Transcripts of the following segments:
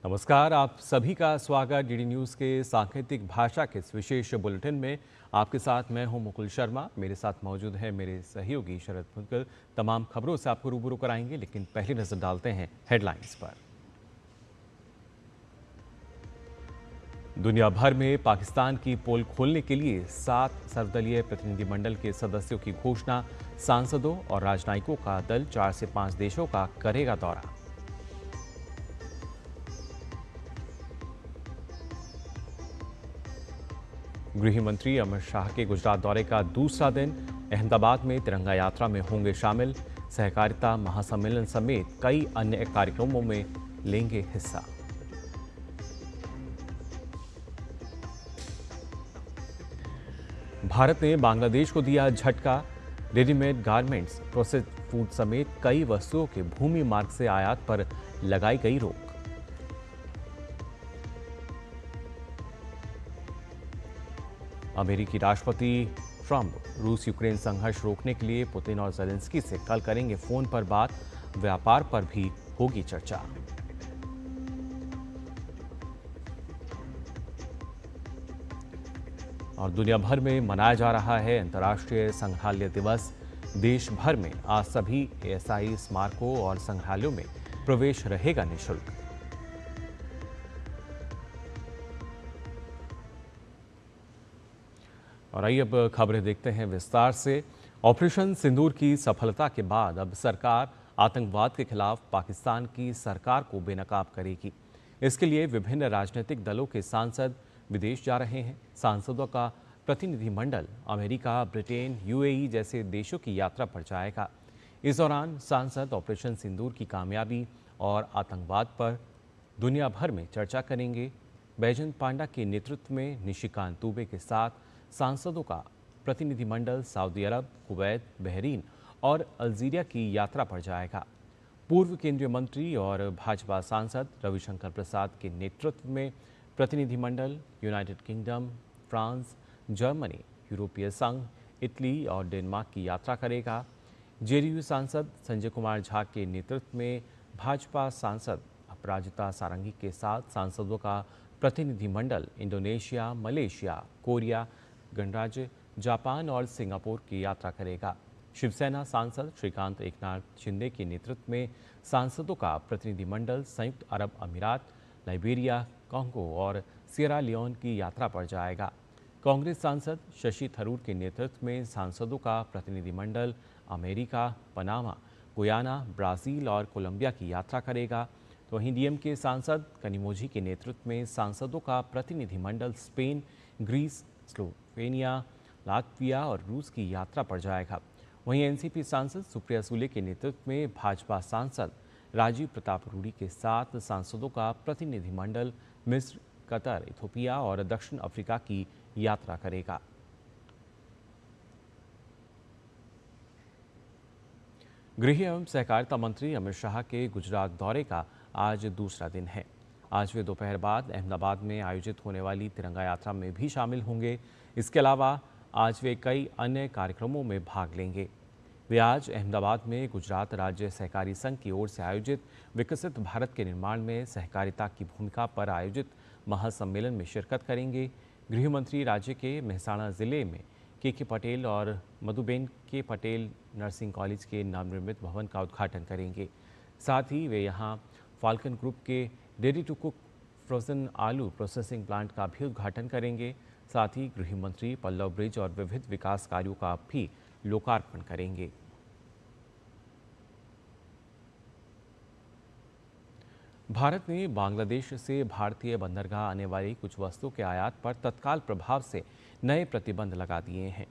नमस्कार, आप सभी का स्वागत डीडी न्यूज़ के सांकेतिक भाषा के इस विशेष बुलेटिन में। आपके साथ मैं हूं मुकुल शर्मा। मेरे साथ मौजूद है मेरे सहयोगी शरद फुलकर। तमाम खबरों से आपको रूबरू कराएंगे, लेकिन पहली नजर डालते हैं हेडलाइंस पर। दुनिया भर में पाकिस्तान की पोल खोलने के लिए 7 सर्वदलीय प्रतिनिधिमंडल के सदस्यों की घोषणा। सांसदों और राजनयिकों का दल 4 से 5 देशों का करेगा दौरा। गृह मंत्री अमित शाह के गुजरात दौरे का दूसरा दिन। अहमदाबाद में तिरंगा यात्रा में होंगे शामिल। सहकारिता महासम्मेलन समेत कई अन्य कार्यक्रमों में लेंगे हिस्सा। भारत ने बांग्लादेश को दिया झटका। रेडीमेड गारमेंट्स, प्रोसेस्ड फूड समेत कई वस्तुओं के भूमि मार्ग से आयात पर लगाई गई रोक। अमेरिकी राष्ट्रपति ट्रंप रूस यूक्रेन संघर्ष रोकने के लिए पुतिन और ज़ेलेंस्की से कल करेंगे फोन पर बात। व्यापार पर भी होगी चर्चा। और दुनिया भर में मनाया जा रहा है अंतर्राष्ट्रीय संग्रहालय दिवस। देश भर में आज सभी एएसआई स्मारकों और संग्रहालयों में प्रवेश रहेगा निःशुल्क। और आइए अब खबरें देखते हैं विस्तार से। ऑपरेशन सिंदूर की सफलता के बाद अब सरकार आतंकवाद के खिलाफ पाकिस्तान की सरकार को बेनकाब करेगी। इसके लिए विभिन्न राजनीतिक दलों के सांसद विदेश जा रहे हैं। सांसदों का प्रतिनिधिमंडल अमेरिका, ब्रिटेन, यूएई जैसे देशों की यात्रा पर जाएगा। इस दौरान सांसद ऑपरेशन सिंदूर की कामयाबी और आतंकवाद पर दुनिया भर में चर्चा करेंगे। बैजंत पांडा के नेतृत्व में निशिकांत दुबे के साथ सांसदों का प्रतिनिधिमंडल सऊदी अरब, कुवैत, बहरीन और अल्जीरिया की यात्रा पर जाएगा। पूर्व केंद्रीय मंत्री और भाजपा सांसद रविशंकर प्रसाद के नेतृत्व में प्रतिनिधिमंडल यूनाइटेड किंगडम, फ्रांस, जर्मनी, यूरोपीय संघ, इटली और डेनमार्क की यात्रा करेगा। जेडीयू सांसद संजय कुमार झा के नेतृत्व में भाजपा सांसद अपराजिता सारंगी के साथ सांसदों का प्रतिनिधिमंडल इंडोनेशिया, मलेशिया, कोरिया, गणराज्य, जापान और सिंगापुर की यात्रा करेगा। शिवसेना सांसद श्रीकांत एकनाथ शिंदे के नेतृत्व में सांसदों का प्रतिनिधिमंडल संयुक्त अरब अमीरात, लाइबेरिया, कांगो और सियरा लियोन की यात्रा पर जाएगा। कांग्रेस सांसद शशि थरूर के नेतृत्व में सांसदों का प्रतिनिधिमंडल अमेरिका, पनामा, गुयाना, ब्राज़ील और कोलंबिया की यात्रा करेगा। तो वहीं डीएम के सांसद कनिमोझी के नेतृत्व में सांसदों का प्रतिनिधिमंडल स्पेन, ग्रीस, स्लोवेनिया, लातविया और रूस की यात्रा पर जाएगा। वहीं एनसीपी सांसद सुप्रिया सुले के नेतृत्व में भाजपा सांसद राजीव प्रताप रूडी के साथ सांसदों का प्रतिनिधिमंडल मिस्र, कतर, इथोपिया और दक्षिण अफ्रीका की यात्रा करेगा। गृह एवं सहकारिता मंत्री अमित शाह के गुजरात दौरे का आज दूसरा दिन है। आज वे दोपहर बाद अहमदाबाद में आयोजित होने वाली तिरंगा यात्रा में भी शामिल होंगे। इसके अलावा आज वे कई अन्य कार्यक्रमों में भाग लेंगे। वे आज अहमदाबाद में गुजरात राज्य सहकारी संघ की ओर से आयोजित विकसित भारत के निर्माण में सहकारिता की भूमिका पर आयोजित महासम्मेलन में शिरकत करेंगे। गृह मंत्री राज्य के मेहसाणा जिले में के पटेल और मधुबेन के पटेल नर्सिंग कॉलेज के नवनिर्मित भवन का उद्घाटन करेंगे। साथ ही वे यहां फाल्कन ग्रुप के रेडी टू कुक फ्रोजन आलू प्रोसेसिंग प्लांट का भी उद्घाटन करेंगे। साथ ही गृह मंत्री पल्लव ब्रिज और विविध विकास कार्यों का भी लोकार्पण करेंगे। भारत ने बांग्लादेश से भारतीय बंदरगाह आने वाली कुछ वस्तुओं के आयात पर तत्काल प्रभाव से नए प्रतिबंध लगा दिए हैं।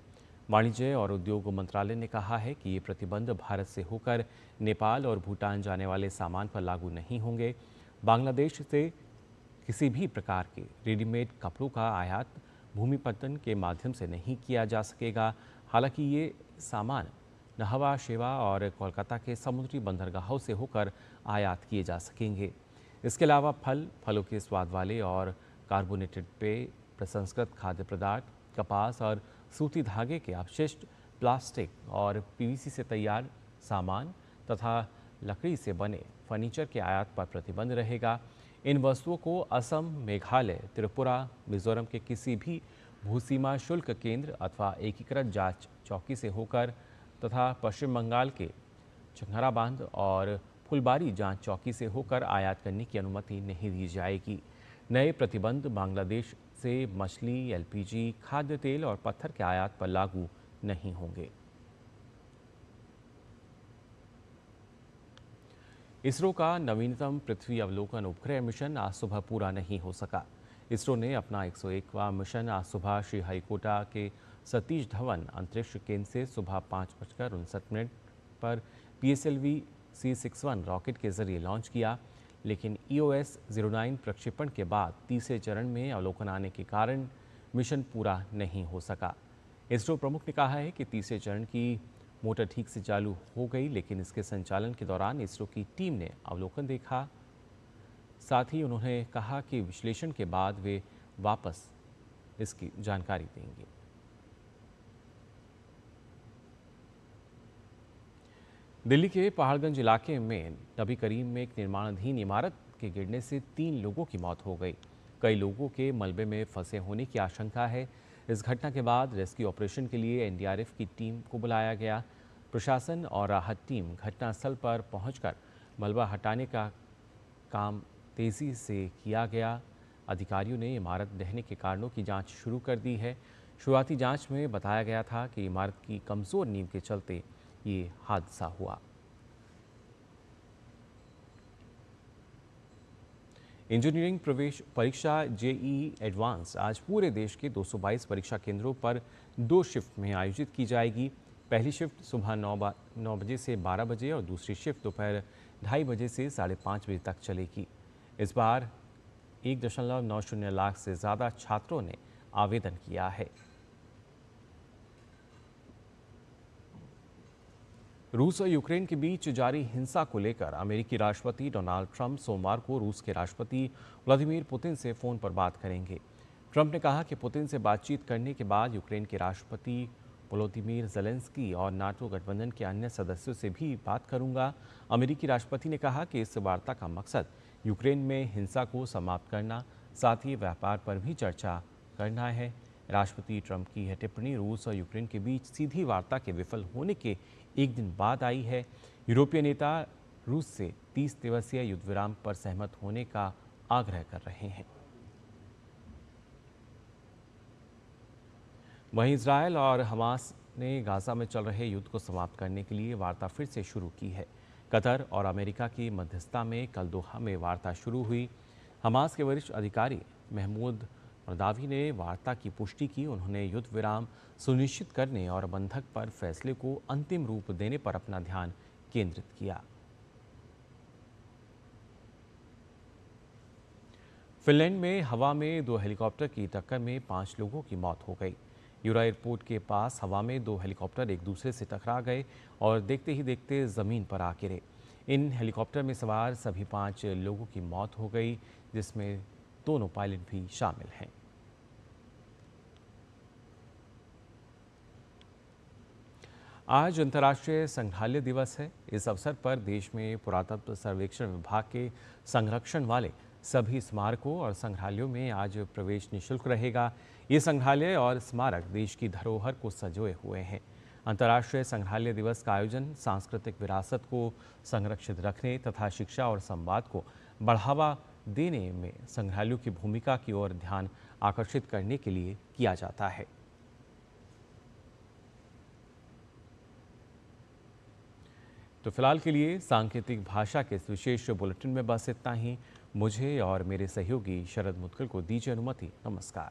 वाणिज्य और उद्योग मंत्रालय ने कहा है कि ये प्रतिबंध भारत से होकर नेपाल और भूटान जाने वाले सामान पर लागू नहीं होंगे। बांग्लादेश से किसी भी प्रकार के रेडीमेड कपड़ों का आयात भूमिपतन के माध्यम से नहीं किया जा सकेगा। हालांकि ये सामान नहवा, शेवा और कोलकाता के समुद्री बंदरगाहों से होकर आयात किए जा सकेंगे। इसके अलावा फलों के स्वाद वाले और कार्बोनेटेड पेय, प्रसंस्कृत खाद्य पदार्थ, कपास और सूती धागे के अपशिष्ट, प्लास्टिक और पीवीसी से तैयार सामान तथा लकड़ी से बने फर्नीचर के आयात पर प्रतिबंध रहेगा। इन वस्तुओं को असम, मेघालय, त्रिपुरा, मिजोरम के किसी भी भूसीमा शुल्क केंद्र अथवा एकीकृत जांच चौकी से होकर तथा पश्चिम बंगाल के चंगरा बांध और फुलबारी जांच चौकी से होकर आयात करने की अनुमति नहीं दी जाएगी। नए प्रतिबंध बांग्लादेश से मछली, एलपीजी, खाद्य तेल और पत्थर के आयात पर लागू नहीं होंगे। इसरो का नवीनतम पृथ्वी अवलोकन उपग्रह मिशन आज सुबह पूरा नहीं हो सका। इसरो ने अपना 101वां मिशन आज सुबह श्रीहरिकोटा के सतीश धवन अंतरिक्ष केंद्र से सुबह 5:59 पर PSLV C61 रॉकेट के जरिए लॉन्च किया, लेकिन EOS 09 प्रक्षेपण के बाद तीसरे चरण में अवलोकन आने के कारण मिशन पूरा नहीं हो सका। इसरो प्रमुख ने कहा है कि तीसरे चरण की मोटर ठीक से चालू हो गई, लेकिन इसके संचालन के दौरान इसरो की टीम ने अवलोकन देखा। साथ ही उन्होंने कहा कि विश्लेषण के बाद वे वापस इसकी जानकारी देंगे। दिल्ली के पहाड़गंज इलाके में नबी करीम में एक निर्माणाधीन इमारत के गिरने से 3 लोगों की मौत हो गई। कई लोगों के मलबे में फंसे होने की आशंका है। इस घटना के बाद रेस्क्यू ऑपरेशन के लिए NDRF की टीम को बुलाया गया। प्रशासन और राहत टीम घटनास्थल पर पहुंचकर मलबा हटाने का काम तेजी से किया गया। अधिकारियों ने इमारत ढहने के कारणों की जांच शुरू कर दी है। शुरुआती जांच में बताया गया था कि इमारत की कमजोर नींव के चलते ये हादसा हुआ। इंजीनियरिंग प्रवेश परीक्षा JEE एडवांस आज पूरे देश के 222 परीक्षा केंद्रों पर 2 शिफ्ट में आयोजित की जाएगी। पहली शिफ्ट सुबह 9 बजे से 12 बजे और दूसरी शिफ्ट दोपहर 2:30 बजे से 5:30 बजे तक चलेगी। इस बार 1.90 लाख से ज़्यादा छात्रों ने आवेदन किया है। रूस और यूक्रेन के बीच जारी हिंसा को लेकर अमेरिकी राष्ट्रपति डोनाल्ड ट्रंप सोमवार को रूस के राष्ट्रपति व्लादिमीर पुतिन से फ़ोन पर बात करेंगे। ट्रंप ने कहा कि पुतिन से बातचीत करने के बाद यूक्रेन के राष्ट्रपति वोलोदिमीर ज़ेलेंस्की और नाटो गठबंधन के अन्य सदस्यों से भी बात करूंगा। अमेरिकी राष्ट्रपति ने कहा कि इस वार्ता का मकसद यूक्रेन में हिंसा को समाप्त करना, साथ ही व्यापार पर भी चर्चा करना है। राष्ट्रपति ट्रंप की यह टिप्पणी रूस और यूक्रेन के बीच सीधी वार्ता के विफल होने के एक दिन बाद आई है। यूरोपीय नेता रूस से 30 दिवसीय युद्ध विराम पर सहमत होने का आग्रह कर रहे हैं। वहीं इजरायल और हमास ने गाजा में चल रहे युद्ध को समाप्त करने के लिए वार्ता फिर से शुरू की है। कतर और अमेरिका की मध्यस्थता में कल दोहा में वार्ता शुरू हुई। हमास के वरिष्ठ अधिकारी महमूद मरदावी ने वार्ता की पुष्टि की। उन्होंने युद्ध विराम सुनिश्चित करने और बंधक पर फैसले को अंतिम रूप देने पर अपना ध्यान केंद्रित किया। फिनलैंड में हवा में 2 हेलीकॉप्टर की टक्कर में 5 लोगों की मौत हो गई। यूरा एयरपोर्ट के पास हवा में 2 हेलीकॉप्टर एक दूसरे से टकरा गए और देखते ही देखते ज़मीन पर आ गिरे। इन हेलीकॉप्टर में सवार सभी 5 लोगों की मौत हो गई, जिसमें दोनों पायलट भी शामिल हैं। आज अंतर्राष्ट्रीय संग्रहालय दिवस है। इस अवसर पर देश में पुरातत्व सर्वेक्षण विभाग के संरक्षण वाले सभी स्मारकों और संग्रहालयों में आज प्रवेश निःशुल्क रहेगा। ये संग्रहालय और स्मारक देश की धरोहर को संजोए हुए हैं। अंतर्राष्ट्रीय संग्रहालय दिवस का आयोजन सांस्कृतिक विरासत को संरक्षित रखने तथा शिक्षा और संवाद को बढ़ावा देने में संग्रहालयों की भूमिका की ओर ध्यान आकर्षित करने के लिए किया जाता है। तो फिलहाल के लिए सांकेतिक भाषा के इस विशेष बुलेटिन में बस इतना ही। मुझे और मेरे सहयोगी शरद मुदगल को दीजिए अनुमति। नमस्कार।